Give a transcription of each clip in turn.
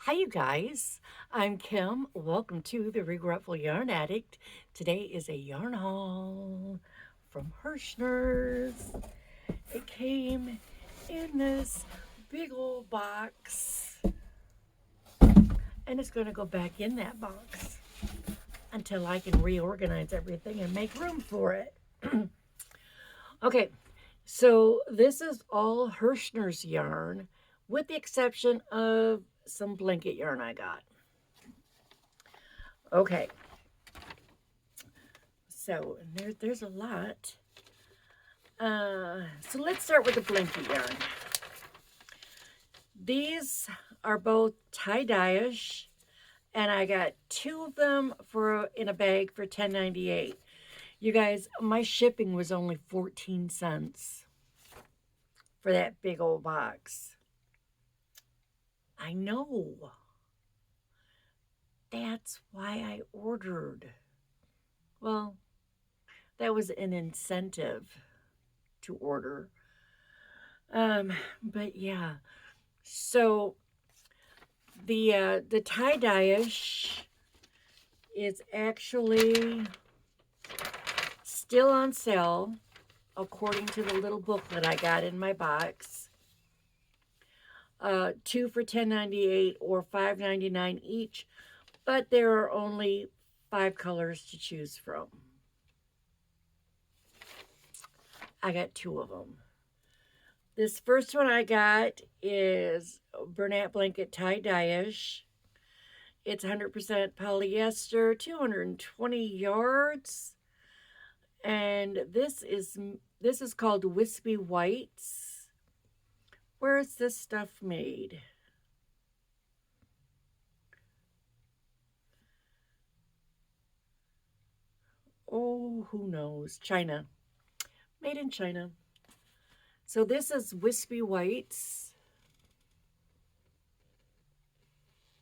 Hi, you guys. I'm Kim. Welcome to the Regretful Yarn Addict. Today is a yarn haul from Herrschner's. It came in this big old box, and it's going to go back in that box until I can reorganize everything and make room for it. Okay, so this is all Herrschner's yarn, with the exception of some blanket yarn I got. Okay, so there's a lot. So let's start with the blanket yarn. These are both tie-dye-ish, and I got two of them for in a bag for $10.98. You guys, my shipping was only 14 cents for that big old box. I know. That's why I ordered. Well, that was an incentive to order. But yeah. So the tie-dye-ish is actually still on sale according to the little booklet I got in my box. Two for $10.98 or $5.99 each, but there are only 5 colors to choose from. I got 2 of them. This first one I got is Bernat Blanket tie-dye-ish. It's 100% polyester, 220 yards. And this is called Wispy Whites. Where is this stuff made? Oh, who knows? China. Made in China. So this is Wispy Whites.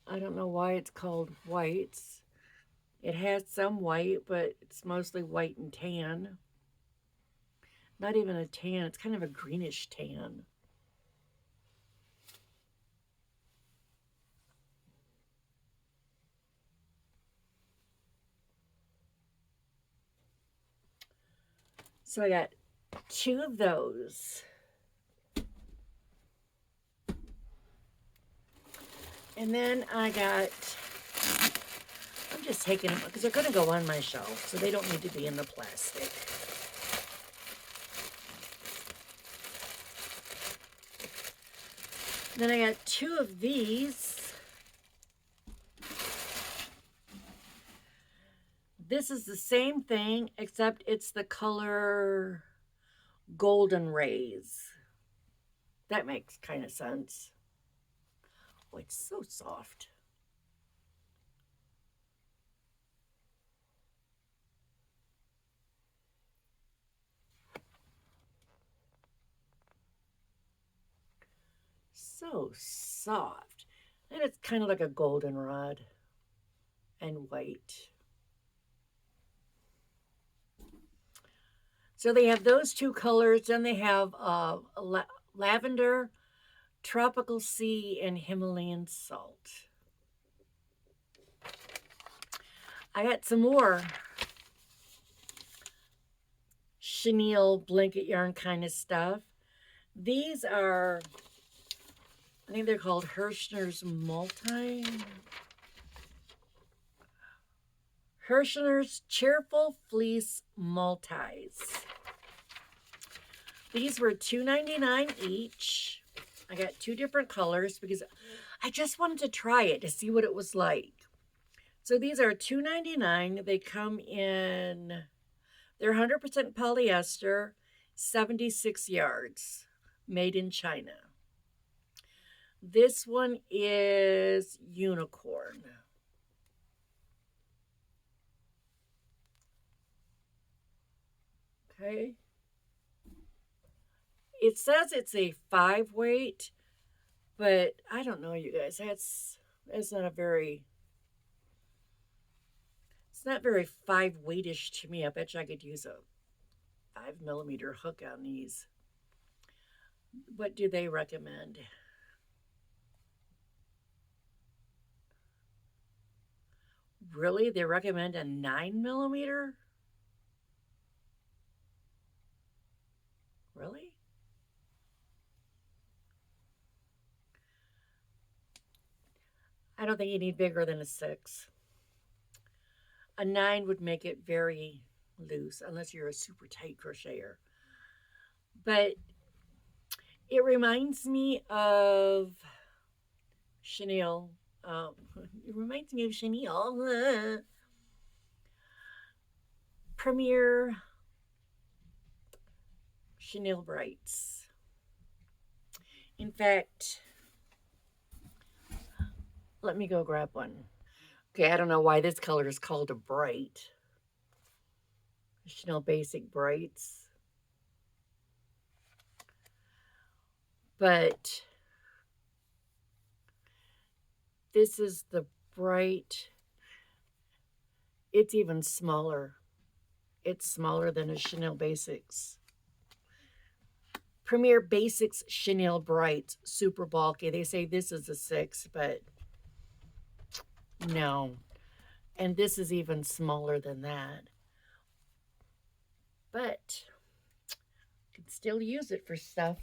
I don't know why it's called whites. It has some white, but it's mostly white and tan. Not even a tan, it's kind of a greenish tan. So I got 2 of those. And then I got, I'm just taking them because they're going to go on my shelf, so they don't need to be in the plastic. Then I got 2 of these. This is the same thing, except it's the color Golden Rays. That makes kind of sense. Oh, it's so soft. So soft. And it's kind of like a goldenrod and white. So they have those 2 colors. Then they have lavender, tropical sea, and Himalayan salt. I got some more chenille blanket yarn kind of stuff. These are, I think they're called Herrschner's Herrschner's Cheerful Fleece Multis. These were $2.99 each. I got 2 different colors because I just wanted to try it to see what it was like. So these are $2.99. They come in, they're 100% polyester, 76 yards, made in China. This one is unicorn. Okay. It says it's a 5 weight, but I don't know, you guys. That's not a very, it's not very 5 weightish to me. I bet you I could use a 5mm hook on these. What do they recommend? Really? They recommend a 9mm? Really? I don't think you need bigger than a 6. A 9 would make it very loose, unless you're a super tight crocheter. But it reminds me of chenille. It reminds me of chenille. Premier chenille brights. In fact, let me go grab one. Okay, I don't know why this color is called a bright. Chenille Basic Brights. But this is the bright. It's even smaller. It's smaller than a Chenille Basics. Premier Basics Chenille Brights. Super bulky. They say this is a 6, but no. And this is even smaller than that. But you can still use it for stuff.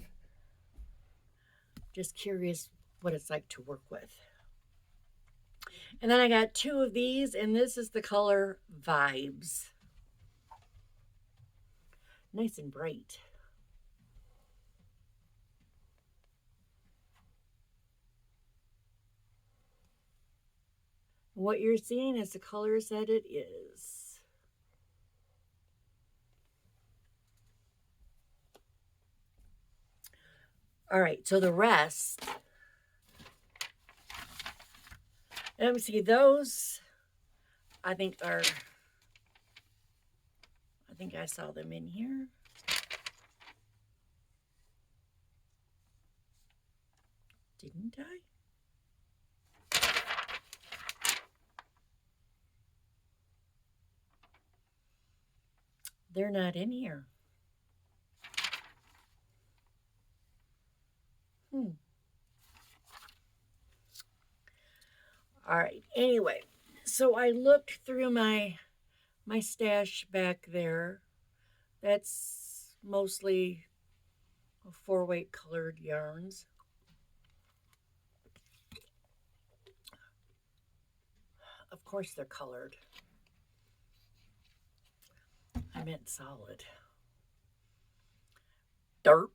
Just curious what it's like to work with. And then I got 2 of these, and this is the color Vibes. Nice and bright. What you're seeing is the colors that it is. All right, so the rest, let me see, those I think I saw them in here. Didn't I? They're not in here. All right. Anyway, so I looked through my stash back there. That's mostly 4-weight colored yarns. Of course they're colored. I meant solid. Derp.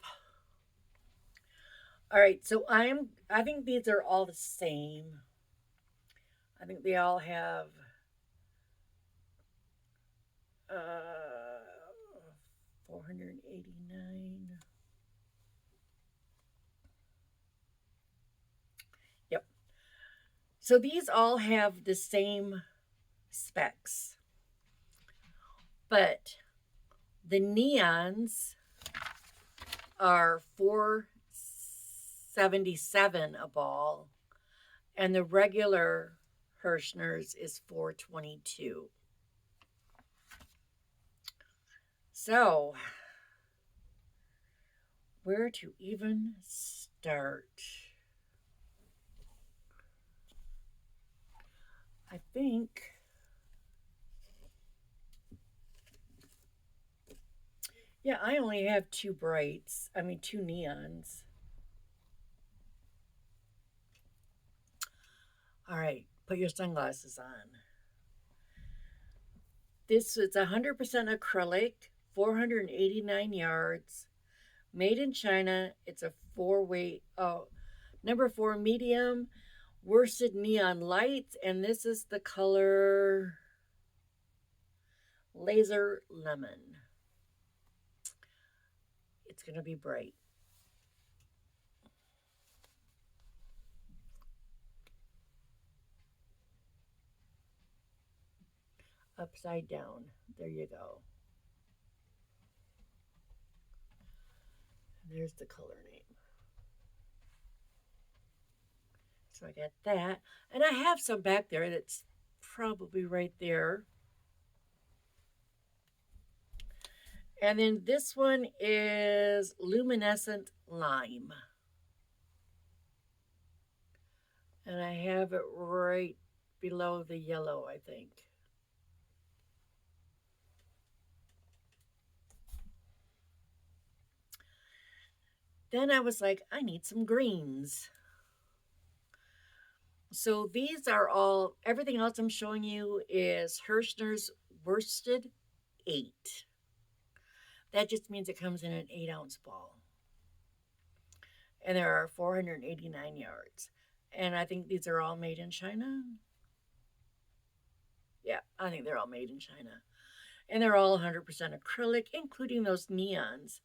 All right, so I think these are all the same. I think they all have 489. Yep. So these all have the same specs. But the neons are $4.77 a ball, and the regular Herrschner's is $4.22. So, where to even start? I think yeah, I only have 2 brights. I mean, 2 neons. All right, put your sunglasses on. This is 100% acrylic, 489 yards, made in China. It's a 4-weight, number 4 medium, worsted neon lights, and this is the color Laser Lemon. It's going to be bright. Upside down. There you go. There's the color name. So I got that. And I have some back there that's probably right there. And then this one is Luminescent Lime. And I have it right below the yellow, I think. Then I was like, I need some greens. So these are all, everything else I'm showing you is Herrschner's Worsted 8. That just means it comes in an 8-ounce ball. And there are 489 yards. And I think these are all made in China. Yeah, I think they're all made in China. And they're all 100% acrylic, including those neons.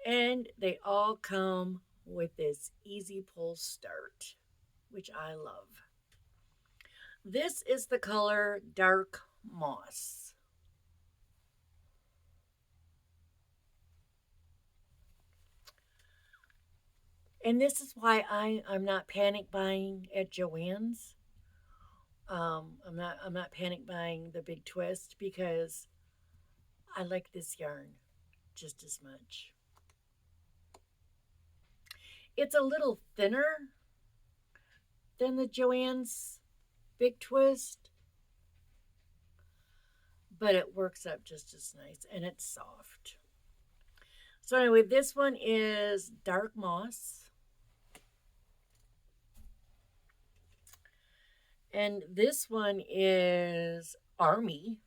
And they all come with this easy pull start, which I love. This is the color Dark Moss. And this is why I'm not panic buying at Joann's. I'm not panic buying the big twist because I like this yarn just as much. It's a little thinner than the Joann's big twist, but it works up just as nice and it's soft. So anyway, this one is Dark Moss. And this one is Army.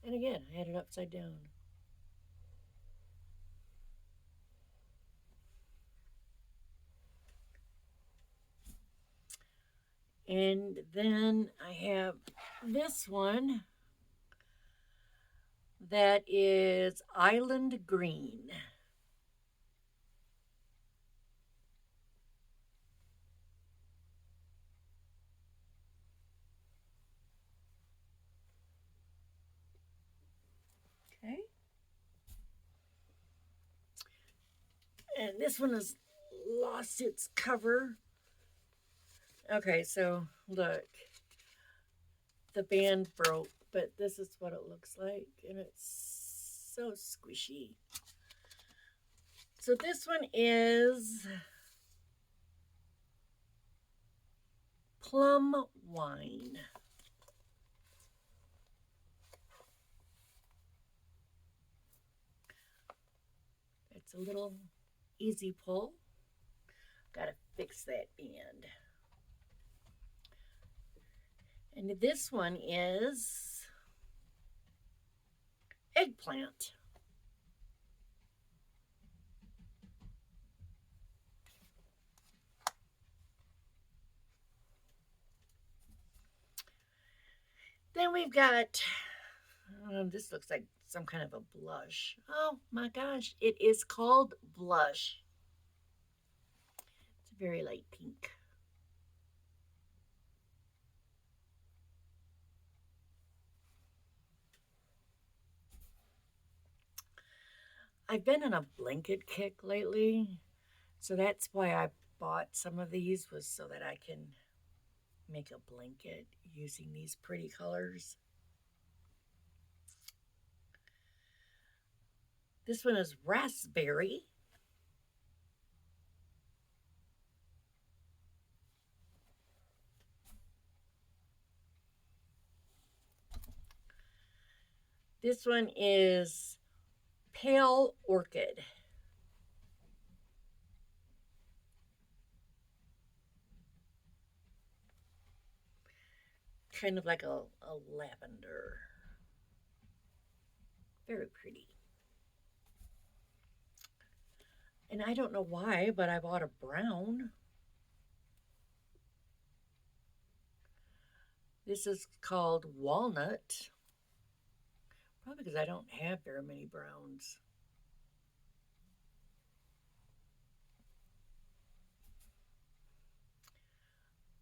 And again, I had it upside down. And then I have this one that is Island Green. Okay. And this one has lost its cover. Okay, so look. The band broke, but this is what it looks like, and it's so squishy. So this one is Plum Wine. It's a little easy pull. Gotta fix that band. And this one is Eggplant. Then we've got, this looks like some kind of a blush. Oh my gosh, it is called Blush. It's a very light pink. I've been on a blanket kick lately, so that's why I bought some of these, was so that I can make a blanket using these pretty colors. This one is Raspberry. This one is Pale Orchid. Kind of like a lavender. Very pretty. And I don't know why, but I bought a brown. This is called Walnut. Probably because I don't have very many browns.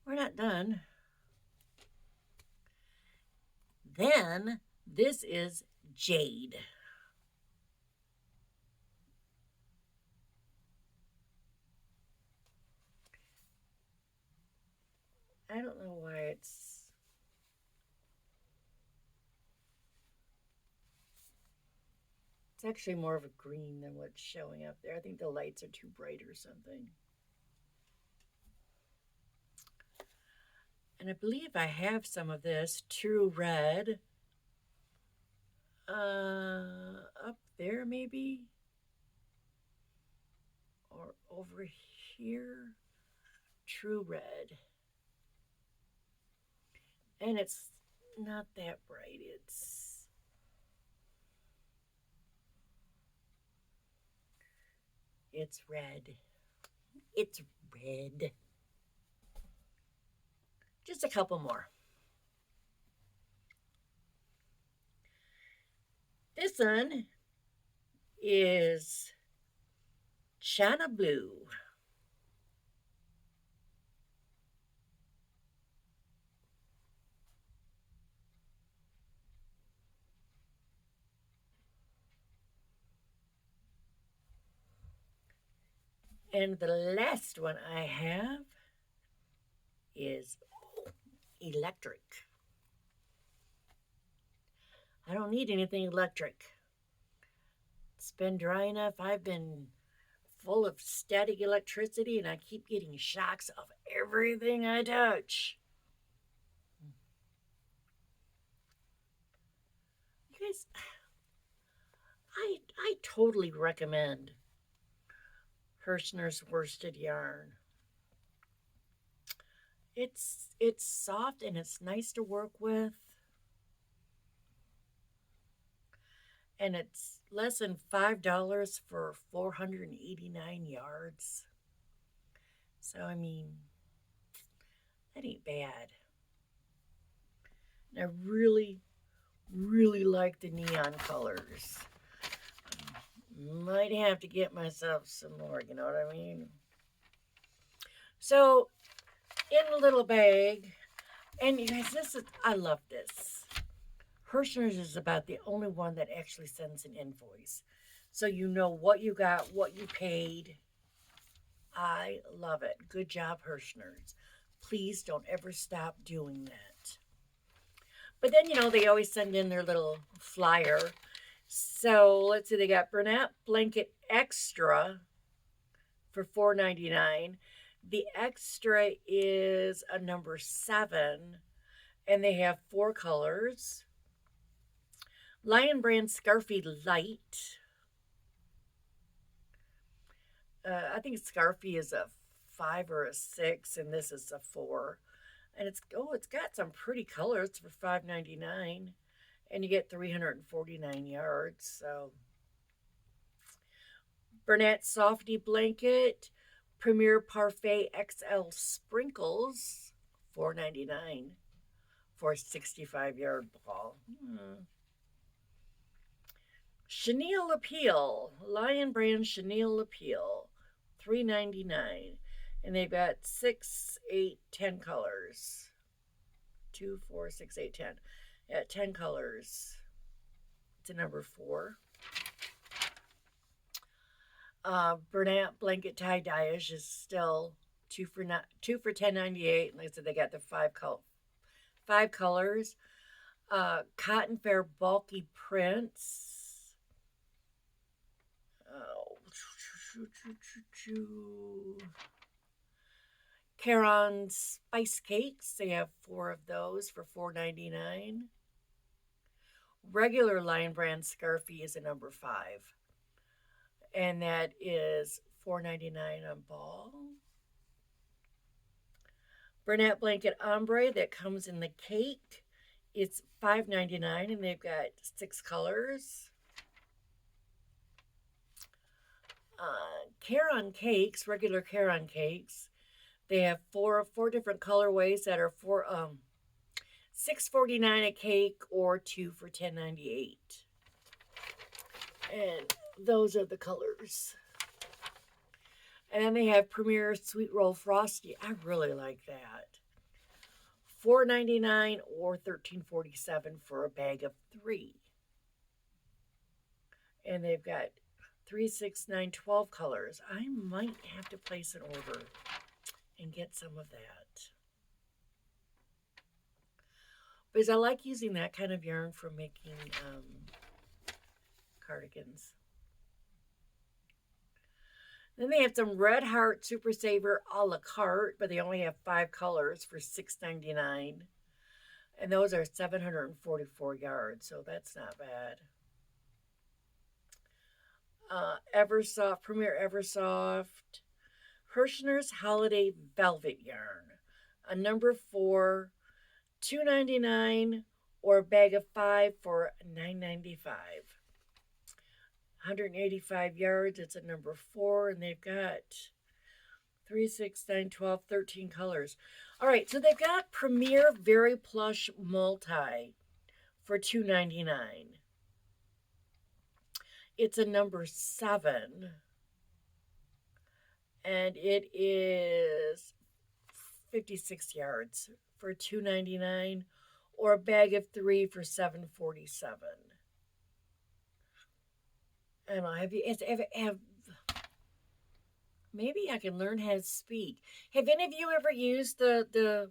We're not done. Then this is Jade. I don't know why it's It's actually more of a green than what's showing up there. I think the lights are too bright or something. And I believe I have some of this True Red up there maybe, or over here. True Red. And it's not that bright. It's red. It's red. Just a couple more. This one is China Blue. And the last one I have is electric. I don't need anything electric. It's been dry enough. I've been full of static electricity and I keep getting shocks of everything I touch. You guys, I totally recommend Herrschner's worsted yarn. It's soft and it's nice to work with. And it's less than $5 for 489 yards. So, I mean, that ain't bad. And I really, really like the neon colors. Might have to get myself some more, you know what I mean? So, in a little bag, and you guys, I love this. Herrschner's is about the only one that actually sends an invoice. So you know what you got, what you paid. I love it. Good job, Herrschner's. Please don't ever stop doing that. But then, they always send in their little flyer. So let's see, they got Bernat Blanket Extra for $4.99. The extra is a number 7, and they have 4 colors. Lion Brand Scarfy Light. I think Scarfy is a 5 or a 6, and this is a 4. And it's got some pretty colors for $5.99, and you get 349 yards. So, Bernat Softy Blanket, Premier Parfait XL Sprinkles, $4.99 for a 65-yard ball. Chenille Appeal, Lion Brand Chenille Appeal, $3.99. And they've got 6, 8, 10 colors. 2, 4, 6, 8, 10. Yeah, 10 colors. It's a number 4. Bernat Blanket Tie Dye-ish is still 2 for $10.98. And like I said, they got the 5 colors. Cotton Fair Bulky Prints. Caron Spice Cakes. They have 4 of those for $4.99. Regular Lion Brand Scarfy is a number 5. And that is $4.99 on ball. Bernat Blanket Ombre that comes in the cake. It's $5.99 and they've got 6 colors. Caron Cakes, regular Caron Cakes. They have four different colorways that are for $6.49 a cake or 2 for $10.98. And those are the colors. And then they have Premier Sweet Roll Frosty. I really like that. $4.99 or $13.47 for a bag of 3. And they've got 3, 6, 9, 12 colors. I might have to place an order and get some of that. Because I like using that kind of yarn for making cardigans. Then they have some Red Heart Super Saver a la carte, but they only have 5 colors for $6.99. And those are 744 yards, so that's not bad. Eversoft, Premier Eversoft, Herrschner's Holiday Velvet Yarn, a number 4, $2.99, or a bag of 5 for $9.95. 185 yards, it's a number 4, and they've got 3, 6, 9, 12, 13 colors. All right, so they've got Premier Very Plush Multi for $2.99. It's a number 7, and it is 56 yards for $2.99, or a bag of 3 for $7.47. I don't know. Maybe I can learn how to speak. Have any of you ever used the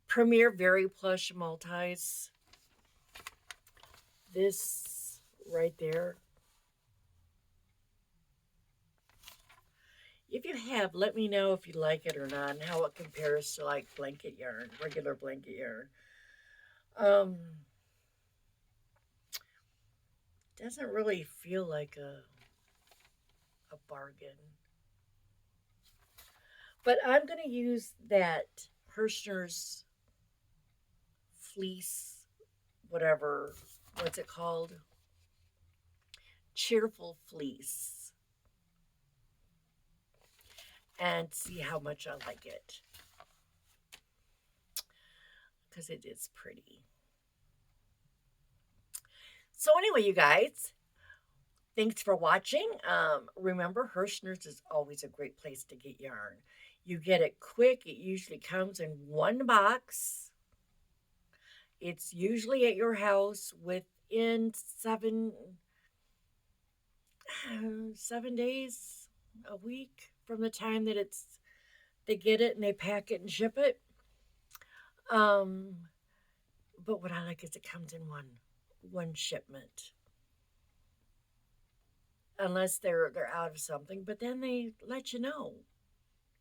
Premier Very Plush Multis? This right there. If you have, let me know if you like it or not, and how it compares to like blanket yarn, regular blanket yarn. Doesn't really feel like a bargain. But I'm going to use that Herrschner's fleece, what's it called? Cheerful fleece. And see how much I like it. Because it is pretty. So anyway, you guys, thanks for watching. Remember, Herrschner's is always a great place to get yarn. You get it quick. It usually comes in one box. It's usually at your house within 7 days, a week from the time that they get it and they pack it and ship it. But what I like is it comes in one shipment. Unless they're out of something, but then they let you know.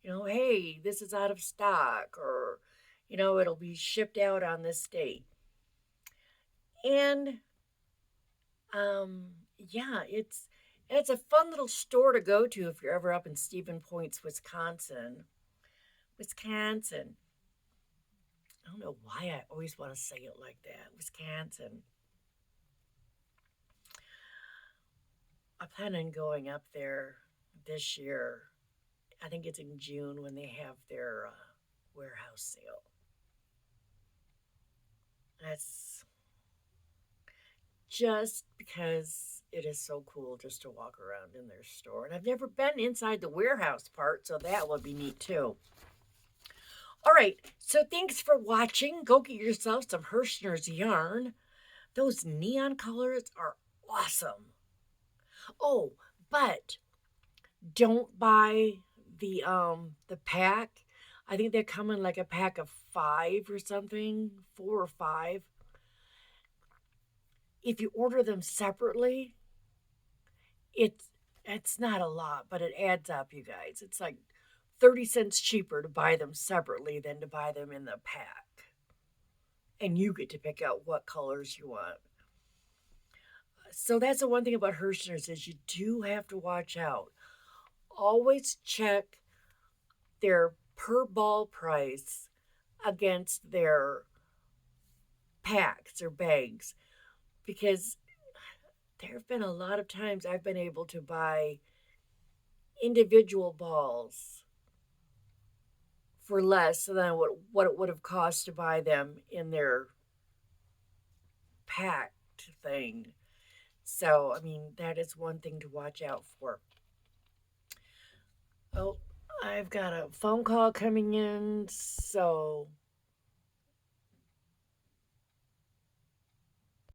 Hey, this is out of stock, or it'll be shipped out on this date. And yeah, it's a fun little store to go to if you're ever up in Stevens Point, Wisconsin. I don't know why I always want to say it like that. Wisconsin. I plan on going up there this year. I think it's in June when they have their warehouse sale. That's just because it is so cool just to walk around in their store. And I've never been inside the warehouse part, so that would be neat too. All right, so thanks for watching. Go get yourself some Herrschner's yarn. Those neon colors are awesome. Oh, but don't buy the pack. I think they come in like a pack of 5 or something, 4 or 5. If you order them separately, it's not a lot, but it adds up, you guys. It's like 30 cents cheaper to buy them separately than to buy them in the pack. And you get to pick out what colors you want. So that's the one thing about Herrschner's is you do have to watch out. Always check their per ball price against their packs or bags, because there have been a lot of times I've been able to buy individual balls for less than what it would have cost to buy them in their packed thing. So, I mean, that is one thing to watch out for. Oh, I've got a phone call coming in, so